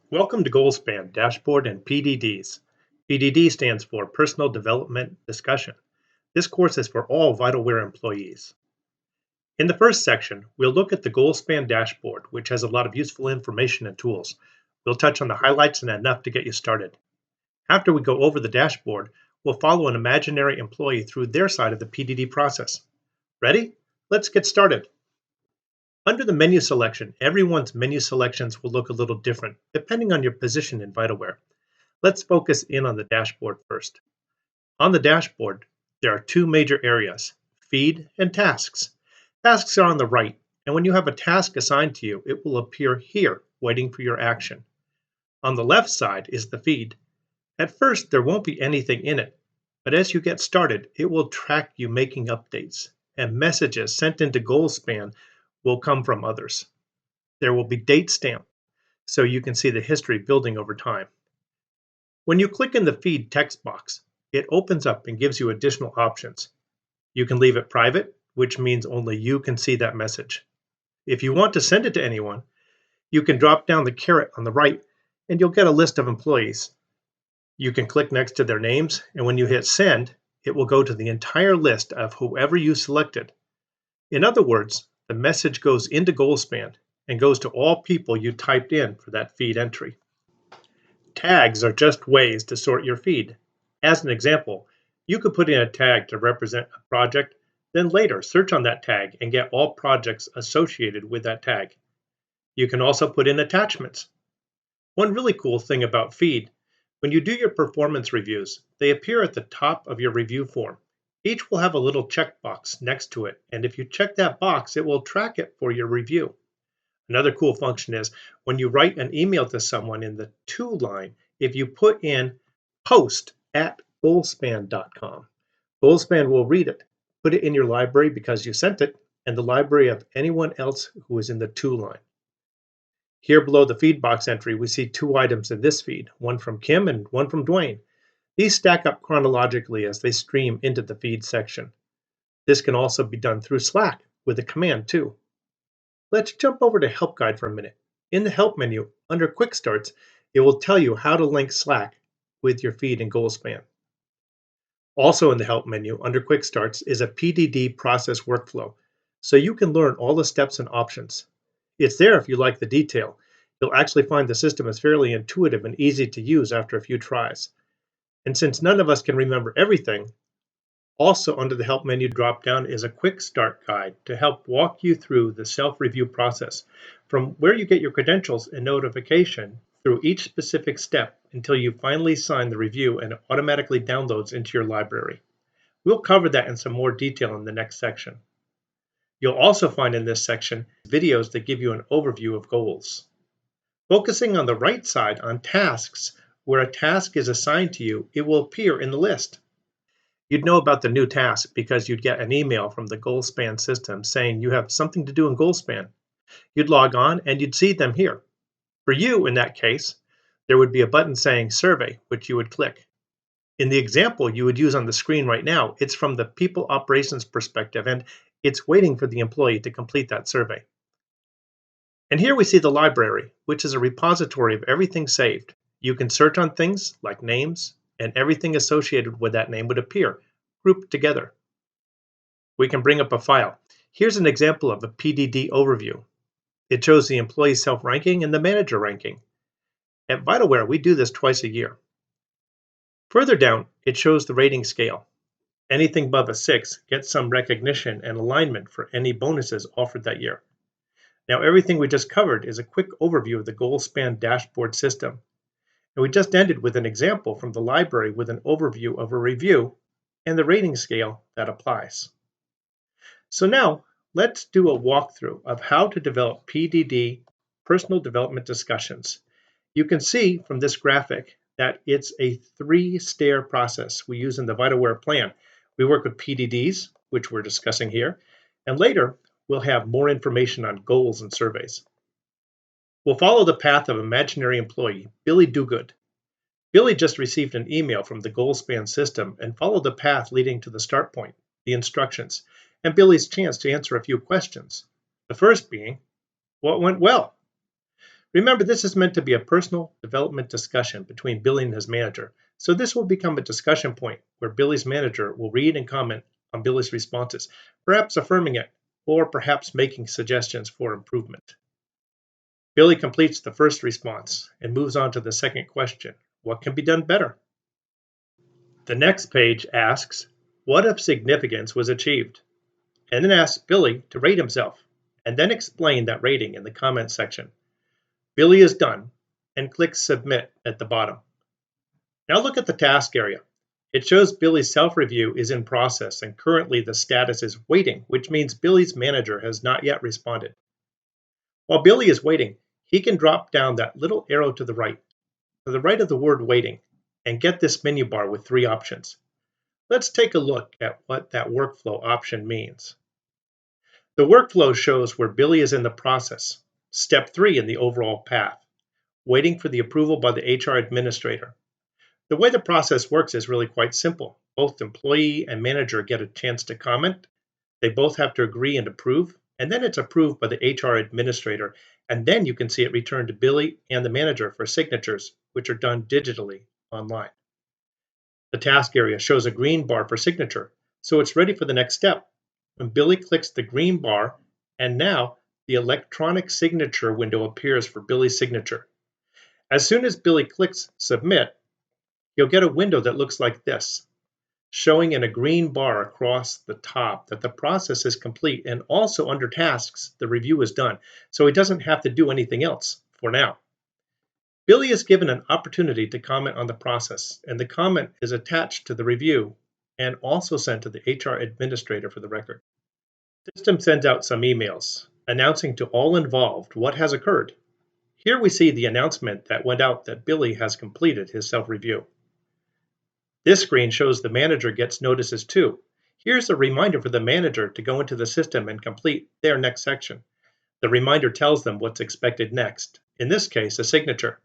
Welcome to Goalspan Dashboard and PDDs. PDD stands for Personal Development Discussion. This course is for all Vitalware employees. In the first section, we'll look at the Goalspan dashboard, which has a lot of useful information and tools. We'll touch on the highlights and enough to get you started. After we go over the dashboard, we'll follow an imaginary employee through their side of the PDD process. Ready? Let's get started. Under the menu selection, everyone's menu selections will look a little different depending on your position in Vitalware. Let's focus in on the dashboard first. On the dashboard, there are two major areas, feed and tasks. Tasks are on the right, and when you have a task assigned to you, it will appear here, waiting for your action. On the left side is the feed. At first, there won't be anything in it, but as you get started, it will track you making updates, and messages sent into Goalspan will come from others. There will be date stamped, so you can see the history building over time. When you click in the feed text box, it opens up and gives you additional options. You can leave it private, which means only you can see that message. If you want to send it to anyone, you can drop down the caret on the right and you'll get a list of employees. You can click next to their names, and when you hit send, it will go to the entire list of whoever you selected. In other words, the message goes into Goalspan and goes to all people you typed in for that feed entry. Tags are just ways to sort your feed. As an example, you could put in a tag to represent a project, then later search on that tag and get all projects associated with that tag. You can also put in attachments. One really cool thing about feed, when you do your performance reviews, they appear at the top of your review form. Each will have a little checkbox next to it, and if you check that box, it will track it for your review. Another cool function is when you write an email to someone in the to line, if you put in post@goalspan.com, Goalspan will read it, put it in your library because you sent it, and the library of anyone else who is in the to line. Here below the feed box entry, we see two items in this feed, one from Kim and one from Dwayne. These stack up chronologically as they stream into the feed section. This can also be done through Slack with a command too. Let's jump over to Help Guide for a minute. In the Help menu, under Quick Starts, it will tell you how to link Slack with your feed in Goalspan. Also in the Help menu, under Quick Starts, is a PDD process workflow, so you can learn all the steps and options. It's there if you like the detail. You'll actually find the system is fairly intuitive and easy to use after a few tries. And since none of us can remember everything, also under the Help menu drop-down is a quick start guide to help walk you through the self-review process, from where you get your credentials and notification through each specific step until you finally sign the review and it automatically downloads into your library. We'll cover that in some more detail in the next section. You'll also find in this section videos that give you an overview of goals. Focusing on the right side on tasks, where a task is assigned to you, it will appear in the list. You'd know about the new task because you'd get an email from the Goalspan system saying you have something to do in Goalspan. You'd log on and you'd see them here. For you, in that case, there would be a button saying Survey, which you would click. In the example you would use on the screen right now, it's from the people operations perspective, and it's waiting for the employee to complete that survey. And here we see the library, which is a repository of everything saved. You can search on things like names, and everything associated with that name would appear, grouped together. We can bring up a file. Here's an example of a PDD overview. It shows the employee self-ranking and the manager ranking. At Vitalware, we do this twice a year. Further down, it shows the rating scale. Anything above a 6 gets some recognition and alignment for any bonuses offered that year. Now, everything we just covered is a quick overview of the Goalspan dashboard system. And we just ended with an example from the library with an overview of a review and the rating scale that applies. So now, let's do a walkthrough of how to develop PDD personal development discussions. You can see from this graphic that it's a 3-stair process we use in the Vitalware plan. We work with PDDs, which we're discussing here, and later we'll have more information on goals and surveys. We'll follow the path of imaginary employee, Billy Dogood. Billy just received an email from the Goalspan system and followed the path leading to the start point, the instructions, and Billy's chance to answer a few questions. The first being, what went well? Remember, this is meant to be a personal development discussion between Billy and his manager, so this will become a discussion point where Billy's manager will read and comment on Billy's responses, perhaps affirming it, or perhaps making suggestions for improvement. Billy completes the first response and moves on to the second question: what can be done better? The next page asks, what of significance was achieved? And then asks Billy to rate himself, and then explain that rating in the comments section. Billy is done and clicks Submit at the bottom. Now look at the task area. It shows Billy's self-review is in process and currently the status is waiting, which means Billy's manager has not yet responded. While Billy is waiting, he can drop down that little arrow to the right of the word waiting, and get this menu bar with 3 options. Let's take a look at what that workflow option means. The workflow shows where Billy is in the process, step 3 in the overall path, waiting for the approval by the HR administrator. The way the process works is really quite simple. Both employee and manager get a chance to comment. They both have to agree and approve, and then it's approved by the HR administrator, and then you can see it returned to Billy and the manager for signatures, which are done digitally online. The task area shows a green bar for signature, so it's ready for the next step. When Billy clicks the green bar, and now the electronic signature window appears for Billy's signature. As soon as Billy clicks Submit, you'll get a window that looks like this, showing in a green bar across the top that the process is complete, and also under tasks, the review is done, so he doesn't have to do anything else for now. Billy is given an opportunity to comment on the process, and the comment is attached to the review and also sent to the HR administrator for the record. The system sends out some emails announcing to all involved what has occurred. Here we see the announcement that went out that Billy has completed his self-review. This screen shows the manager gets notices too. Here's a reminder for the manager to go into the system and complete their next section. The reminder tells them what's expected next, in this case, a signature.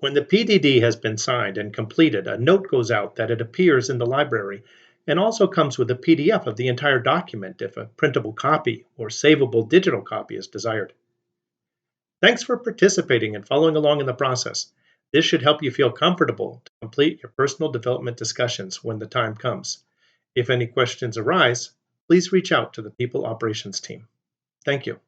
When the PDD has been signed and completed, a note goes out that it appears in the library and also comes with a PDF of the entire document if a printable copy or savable digital copy is desired. Thanks for participating and following along in the process. This should help you feel comfortable to complete your personal development discussions when the time comes. If any questions arise, please reach out to the People Operations team. Thank you.